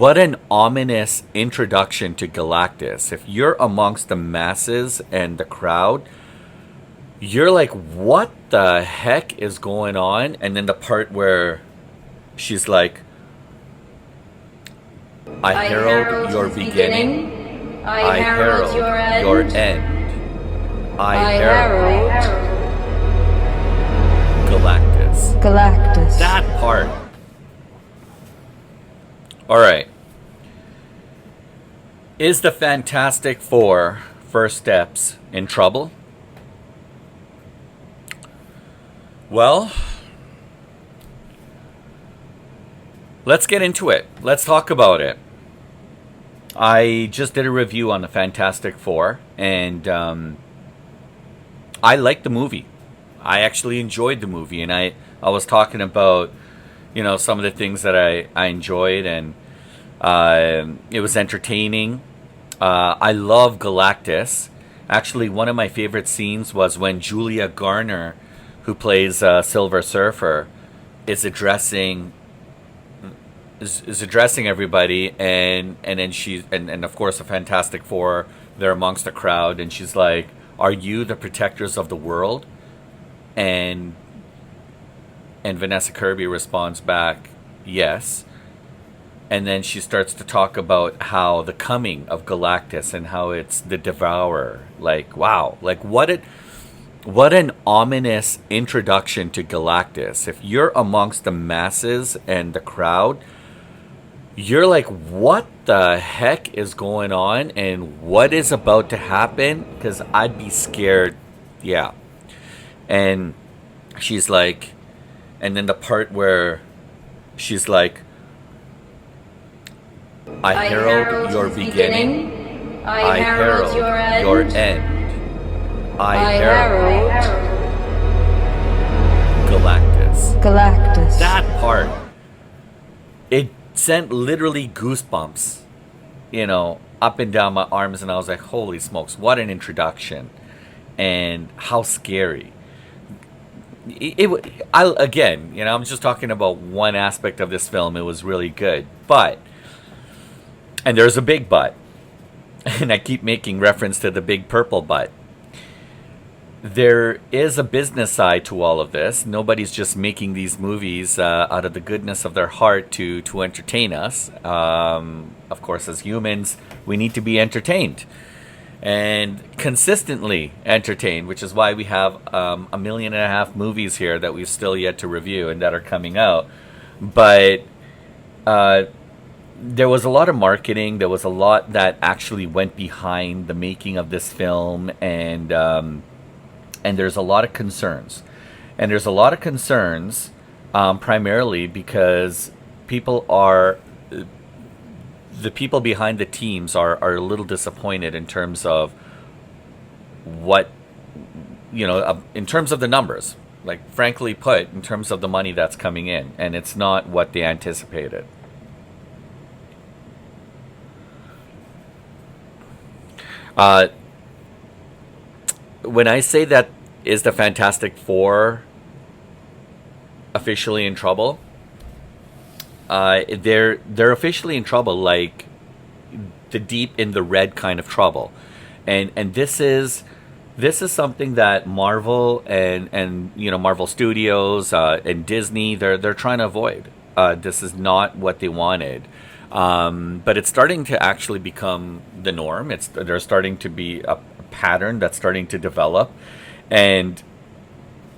What an ominous introduction to Galactus. If you're amongst the masses and the crowd, you're like, what the heck is going on? And then the part where she's like, I herald your beginning. I herald your end. I herald Galactus. Galactus. That part. All right. Is the Fantastic Four first steps in trouble? Well, let's get into it. Let's talk about it. I just did a review on the Fantastic Four, and I liked the movie. I actually enjoyed the movie, and I was talking about, some of the things that I enjoyed, and it was entertaining. I love Galactus. Actually, one of my favorite scenes was when Julia Garner, who plays Silver Surfer, is addressing everybody, and then and of course the Fantastic Four, they're amongst the crowd, and she's like, "Are you the protectors of the world?" And Vanessa Kirby responds back, "Yes." And then she starts to talk about how the coming of Galactus and how it's the Devourer. Like, wow, like what an ominous introduction to Galactus. If you're amongst the masses and the crowd, you're like, what the heck is going on and what is about to happen? Because I'd be scared. Yeah. And she's like, and then the part where she's like, I herald your beginning. I herald your end. I herald Galactus. Galactus. That part, it sent literally goosebumps, up and down my arms, and I was like, holy smokes, what an introduction, and how scary. I'm just talking about one aspect of this film. It was really good, and there's a big but, and I keep making reference to the big purple but. There is a business side to all of this. Nobody's just making these movies out of the goodness of their heart to entertain us. Of course, as humans, we need to be entertained. And consistently entertained, which is why we have 1.5 million movies here that we've still yet to review and that are coming out. But there was a lot of marketing. There was a lot that actually went behind the making of this film, and there's a lot of concerns. And there's a lot of concerns primarily because the people behind the teams are a little disappointed in terms of what, in terms of the numbers. Like, frankly put, in terms of the money that's coming in. And it's not what they anticipated. When I say that is the Fantastic Four officially in trouble, they're officially in trouble, like the deep in the red kind of trouble, and this is something that Marvel and Marvel Studios and Disney they're trying to avoid. This is not what they wanted. But it's starting to actually become the norm. There's starting to be a pattern that's starting to develop, and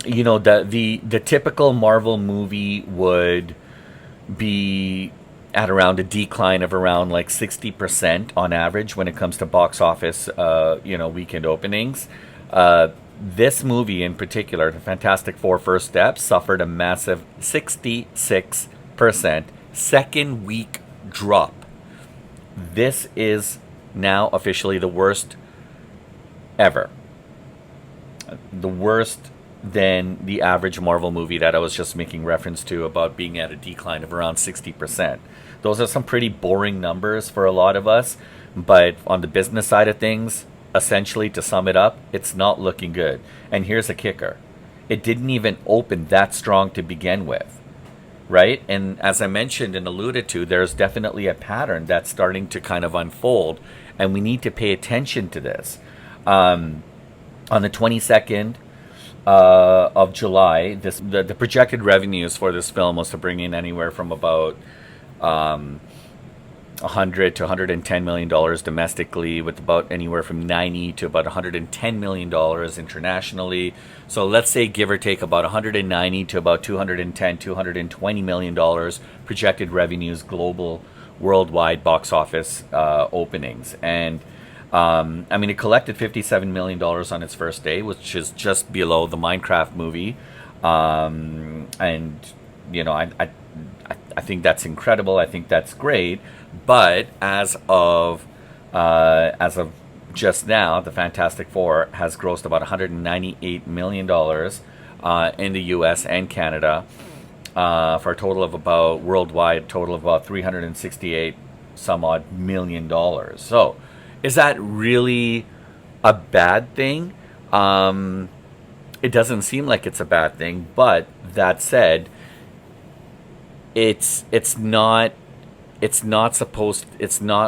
the typical Marvel movie would be at around a decline of around like 60% on average when it comes to box office, weekend openings. This movie in particular, The Fantastic Four: First Steps, suffered a massive 66% second week drop. This is now officially the worst ever. The worst than the average Marvel movie that I was just making reference to about being at a decline of around 60%. Those are some pretty boring numbers for a lot of us, but on the business side of things, essentially, to sum it up, it's not looking good. And here's a kicker. It didn't even open that strong to begin with. right? And as I mentioned and alluded to, there's definitely a pattern that's starting to kind of unfold, and we need to pay attention to this. On the 22nd of July, the projected revenues for this film was to bring in anywhere from about 100 to 110 million dollars domestically, with about anywhere from 90 to about 110 million dollars internationally. So let's say, give or take, about 190 to about 210 220 million dollars projected revenues, global, worldwide box office openings. And I mean, it collected $57 million on its first day, which is just below the Minecraft movie. And, you know, I think that's incredible. I think that's great. But as of just now, the Fantastic Four has grossed about $198 million in the U.S. and Canada, for a total of about, worldwide total of about 368 some odd million dollars. So, is that really a bad thing? It doesn't seem like it's a bad thing, but that said, it's not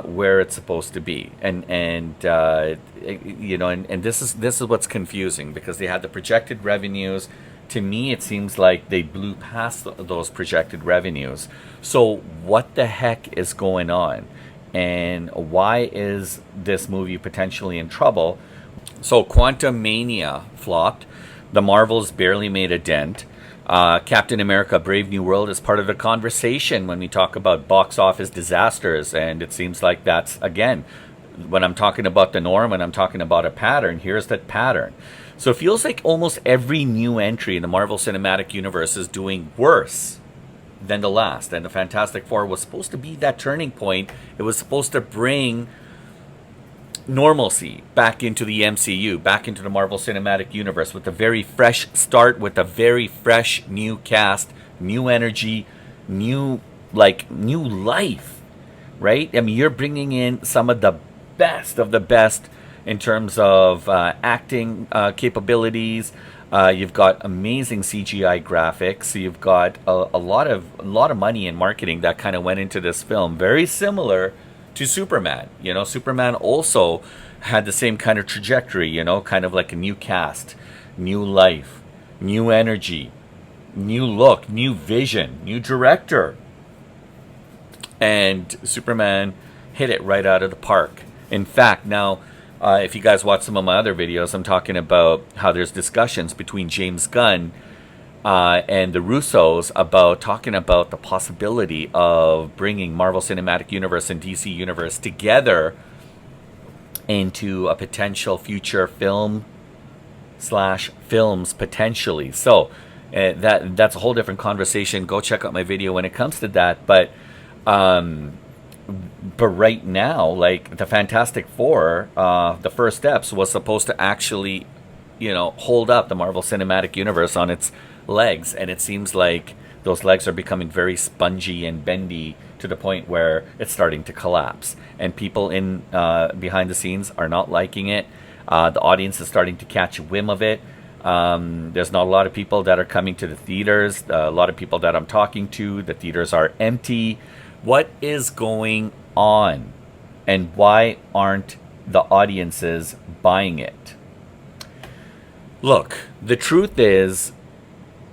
where it's supposed to be. And you know, and this is what's confusing, because they had the projected revenues. To me, it seems like they blew past those projected revenues. So what the heck is going on? And why is this movie potentially in trouble? So Quantum Mania flopped. The Marvels barely made a dent. Captain America Brave New World is part of the conversation when we talk about box office disasters. And it seems like that's, again, when I'm talking about the norm, when I'm talking about a pattern, here's that pattern. So it feels like almost every new entry in the Marvel Cinematic Universe is doing worse than the last. And the Fantastic Four was supposed to be that turning point. It was supposed to bring normalcy back into the MCU, back into the Marvel Cinematic Universe, with a very fresh start, with a very fresh new cast, new energy, new life, right? I mean, you're bringing in some of the best in terms of acting capabilities. You've got amazing CGI graphics. You've got a lot of money in marketing that kind of went into this film. Very similar to Superman. You know, Superman also had the same kind of trajectory. You know, kind of like a new cast, new life, new energy, new look, new vision, new director. And Superman hit it right out of the park. In fact, now, if you guys watch some of my other videos, I'm talking about how there's discussions between James Gunn and the Russos about talking about the possibility of bringing Marvel Cinematic Universe and DC Universe together into a potential future film / films potentially. So that's a whole different conversation. Go check out my video when it comes to that. But right now, like, the Fantastic Four, the first steps was supposed to actually, you know, hold up the Marvel Cinematic Universe on its legs, and it seems like those legs are becoming very spongy and bendy to the point where it's starting to collapse, and people in behind the scenes are not liking it. The audience is starting to catch a whim of it. There's not a lot of people that are coming to the theaters. A lot of people that I'm talking to, the theaters are empty. What is going on, and why aren't the audiences buying it? Look, the truth is,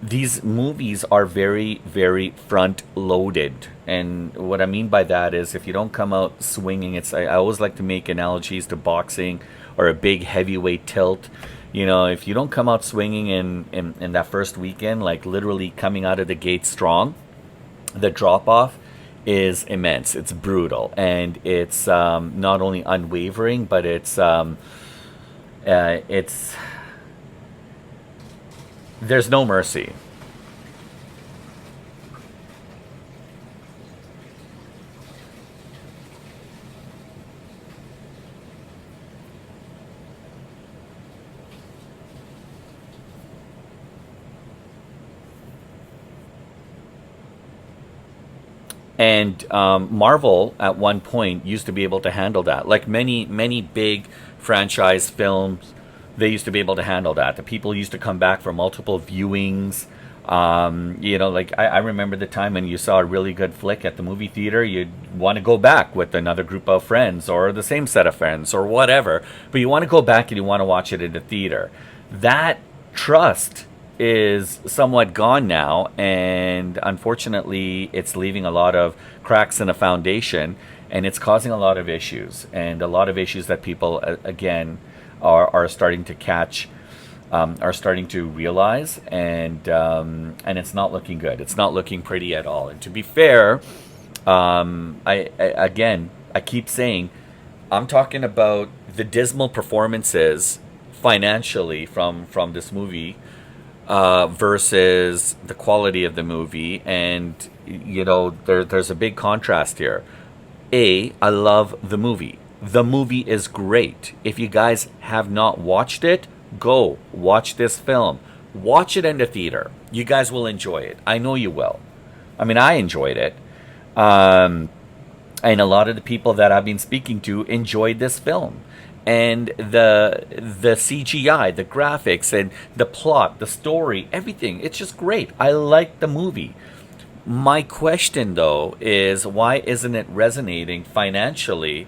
these movies are very, very front loaded. And what I mean by that is, if you don't come out swinging, I always like to make analogies to boxing or a big heavyweight tilt. You know, if you don't come out swinging in that first weekend, like literally coming out of the gate strong, the drop off is immense. It's brutal, and it's not only unwavering, but it's there's no mercy. And Marvel at one point used to be able to handle that. Like many big franchise films, they used to be able to handle that. The people used to come back for multiple viewings. Like I remember the time when you saw a really good flick at the movie theater, you'd want to go back with another group of friends or the same set of friends or whatever, but you want to go back and you want to watch it in the theater. That trust is somewhat gone now, and unfortunately, it's leaving a lot of cracks in the foundation, and it's causing a lot of issues, and a lot of issues that people, again, are starting to catch, are starting to realize, and it's not looking good. It's not looking pretty at all. And to be fair, I keep saying, I'm talking about the dismal performances financially from this movie versus the quality of the movie, and there's a big contrast here. I love the movie. The movie is great. If you guys have not watched it, go watch this film. Watch it in the theater. You guys will enjoy it. I know you will. I mean, I enjoyed it. Um, and a lot of the people that I've been speaking to enjoyed this film. And the CGI, the graphics, and the plot, the story, everything. It's just great. I like the movie. My question, though, is why isn't it resonating financially?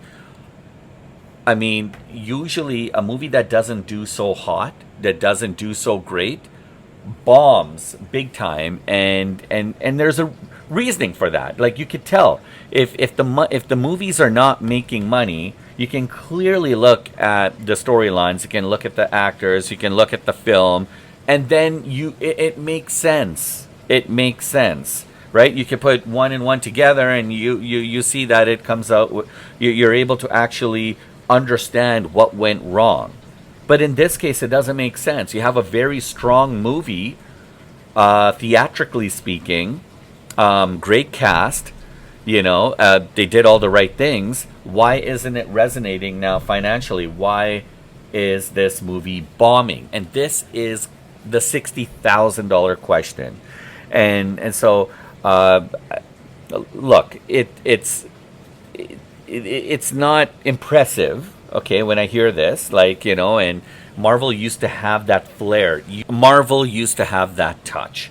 I mean, usually a movie that doesn't do so hot, that doesn't do so great, bombs big time, and there's a reasoning for that. Like, you could tell if the movies are not making money, you can clearly look at the storylines, you can look at the actors, you can look at the film, and then it makes sense. It makes sense, right? You can put one and one together, and you see that it comes out. You're able to actually understand what went wrong. But in this case, it doesn't make sense. You have a very strong movie, theatrically speaking, great cast. They did all the right things. Why isn't it resonating now financially? Why is this movie bombing? And this is the $60,000 question. And so, look, it's not impressive. Okay, when I hear this, and Marvel used to have that flair. Marvel used to have that touch.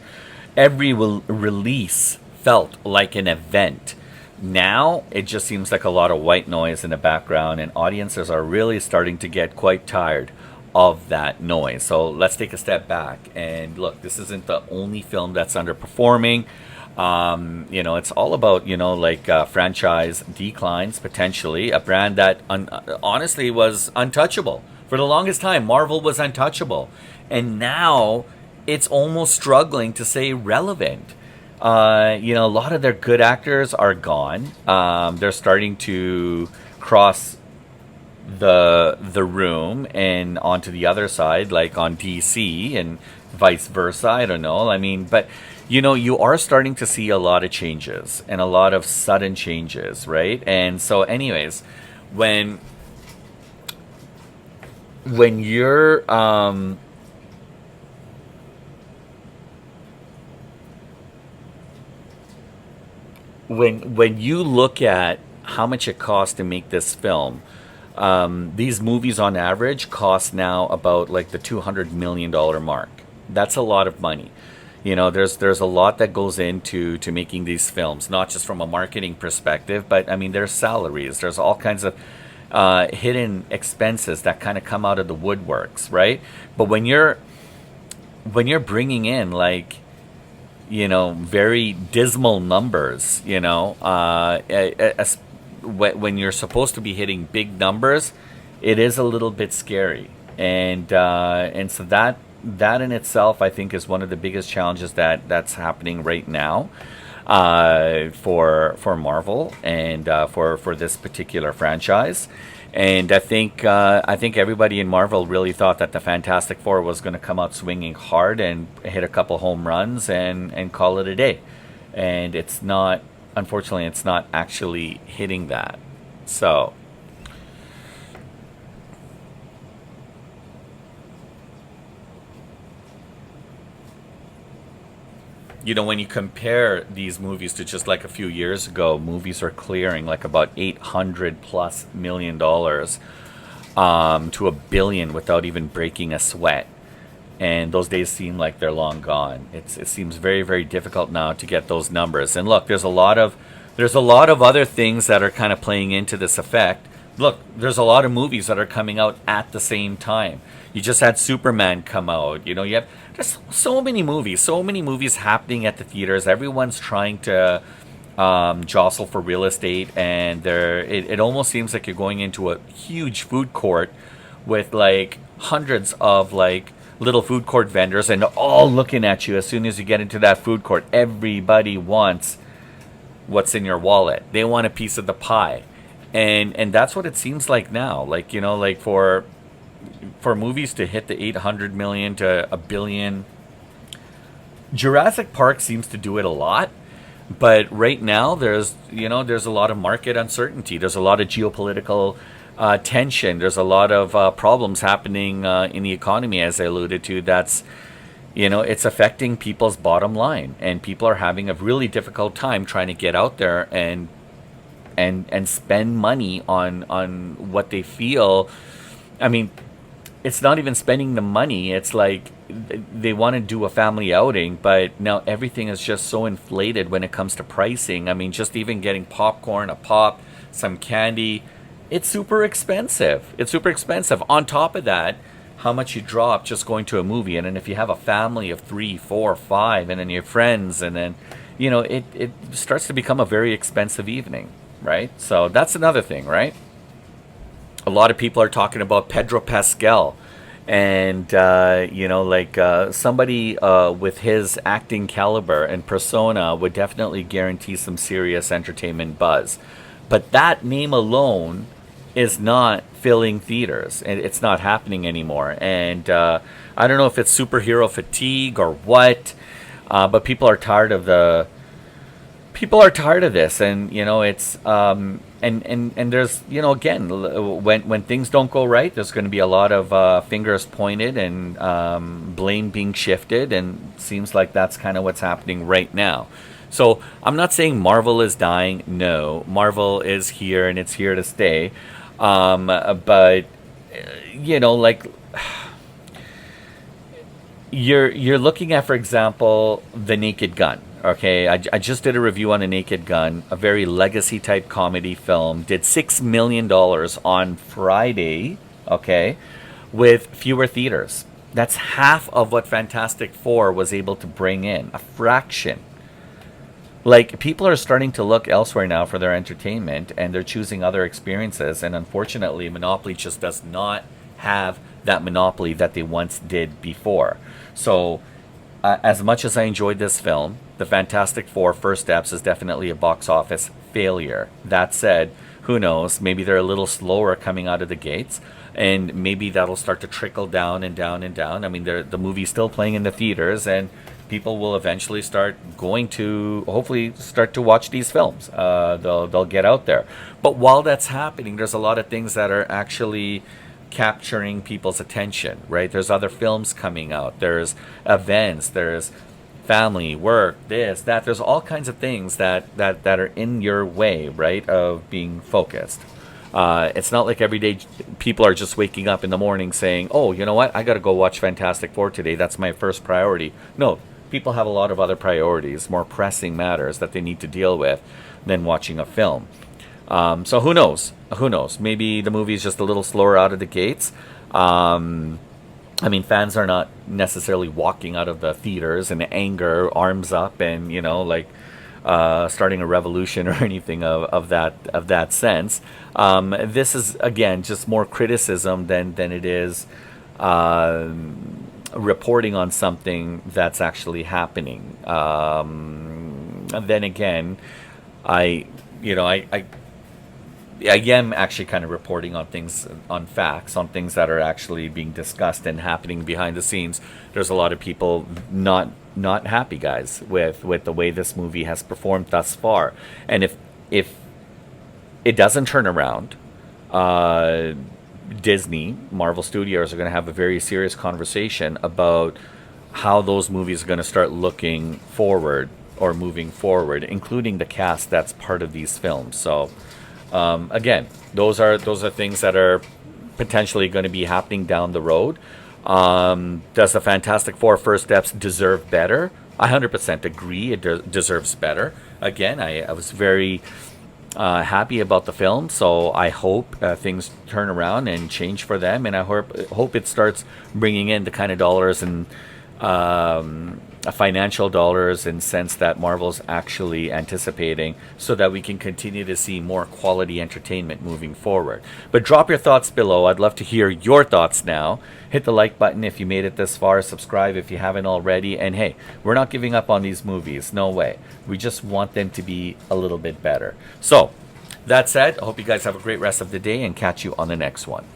Every release felt like an event. Now it just seems like a lot of white noise in the background, and audiences are really starting to get quite tired of that noise. So let's take a step back and look. This isn't the only film that's underperforming. It's all about franchise declines potentially. A brand that honestly was untouchable for the longest time. Marvel was untouchable, and now it's almost struggling to stay relevant. A lot of their good actors are gone. They're starting to cross the room and onto the other side, like on DC and vice versa. I don't know. I mean, but you are starting to see a lot of changes and a lot of sudden changes, right? And so, anyways, when you're when you look at how much it costs to make this film, these movies on average cost now about like the $200 million mark. That's a lot of money. There's a lot that goes into making these films, not just from a marketing perspective, but I mean, there's salaries, there's all kinds of hidden expenses that kind of come out of the woodworks, right? But when you're bringing in very dismal numbers, when you're supposed to be hitting big numbers, it is a little bit scary, and so that in itself, I think, is one of the biggest challenges that's happening right now for Marvel and for this particular franchise. And I think everybody in Marvel really thought that the Fantastic Four was going to come out swinging hard and hit a couple home runs and call it a day. And it's not, unfortunately, it's not actually hitting that. So, when you compare these movies to just like a few years ago, movies are clearing like about $800+ million to $1 billion without even breaking a sweat. and those days seem like they're long gone. It seems very, very difficult now to get those numbers. And look, there's a lot of other things that are kind of playing into this effect. Look, there's a lot of movies that are coming out at the same time. You just had Superman come out. You know, you have just so many movies happening at the theaters. Everyone's trying to jostle for real estate, and it almost seems like you're going into a huge food court with like hundreds of like little food court vendors, and all looking at you as soon as you get into that food court. Everybody wants what's in your wallet. They want a piece of the pie. And that's what it seems like now. Like, you know, like for movies to hit the 800 million to a billion, Jurassic Park seems to do it a lot. But right now there's a lot of market uncertainty. There's a lot of geopolitical tension. There's a lot of problems happening in the economy, as I alluded to. That's, it's affecting people's bottom line, and people are having a really difficult time trying to get out there and spend money on what they feel. I mean, it's not even spending the money. It's like they want to do a family outing, but now everything is just so inflated when it comes to pricing. I mean, just even getting popcorn, a pop, some candy, it's super expensive. It's super expensive. On top of that, how much you drop just going to a movie. And then if you have a family of 3, 4, 5, and then your friends, and then, it starts to become a very expensive evening, right? So that's another thing, right? A lot of people are talking about Pedro Pascal, and somebody with his acting caliber and persona would definitely guarantee some serious entertainment buzz. But that name alone is not filling theaters, and it's not happening anymore. And I don't know if it's superhero fatigue or what, but people are tired of this, and it's and there's again, when things don't go right, there's going to be a lot of fingers pointed and blame being shifted, and it seems like that's kind of what's happening right now. So I'm not saying Marvel is dying. No, Marvel is here, and it's here to stay. But like you're looking at, for example, The Naked Gun. Okay, I just did a review on The Naked Gun, a very legacy type comedy film. Did $6 million on Friday, okay, with fewer theaters. That's half of what Fantastic Four was able to bring in, a fraction. Like, people are starting to look elsewhere now for their entertainment, and they're choosing other experiences. And unfortunately, Monopoly just does not have that monopoly that they once did before. So, as much as I enjoyed this film, The Fantastic Four First Steps is definitely a box office failure. That said, who knows? Maybe they're a little slower coming out of the gates, and maybe that'll start to trickle down and down and down. I mean, the movie's still playing in the theaters, and people will eventually start going to, hopefully, start to watch these films. They'll get out there. But while that's happening, there's a lot of things that are actually capturing people's attention, right? There's other films coming out. There's events. There's family, work, this, that. There's all kinds of things that are in your way, right, of being focused. It's not like every day people are just waking up in the morning saying, oh, you know what, I got to go watch Fantastic Four today. That's my first priority. No, people have a lot of other priorities, more pressing matters that they need to deal with than watching a film. So who knows? Who knows? Maybe the movie is just a little slower out of the gates. I mean, fans are not necessarily walking out of the theaters in anger, arms up, and starting a revolution or anything of that sense. This is, again, just more criticism than it is reporting on something that's actually happening. And then again, I am actually kind of reporting on things, on facts, on things that are actually being discussed and happening behind the scenes. There's a lot of people not happy, guys, with the way this movie has performed thus far. And if it doesn't turn around, Disney, Marvel Studios are going to have a very serious conversation about how those movies are going to start looking forward or moving forward, including the cast that's part of these films. So again, those are things that are potentially going to be happening down the road. Does the Fantastic Four First Steps deserve better? I 100% agree. It deserves better. Again, I was very happy about the film, so I hope things turn around and change for them, and I hope it starts bringing in the kind of dollars and financial dollars and cents that Marvel's actually anticipating, so that we can continue to see more quality entertainment moving forward. But drop your thoughts below. I'd love to hear your thoughts now. Hit the like button if you made it this far. Subscribe if you haven't already. And hey, we're not giving up on these movies. No way. We just want them to be a little bit better. So, that said, I hope you guys have a great rest of the day and catch you on the next one.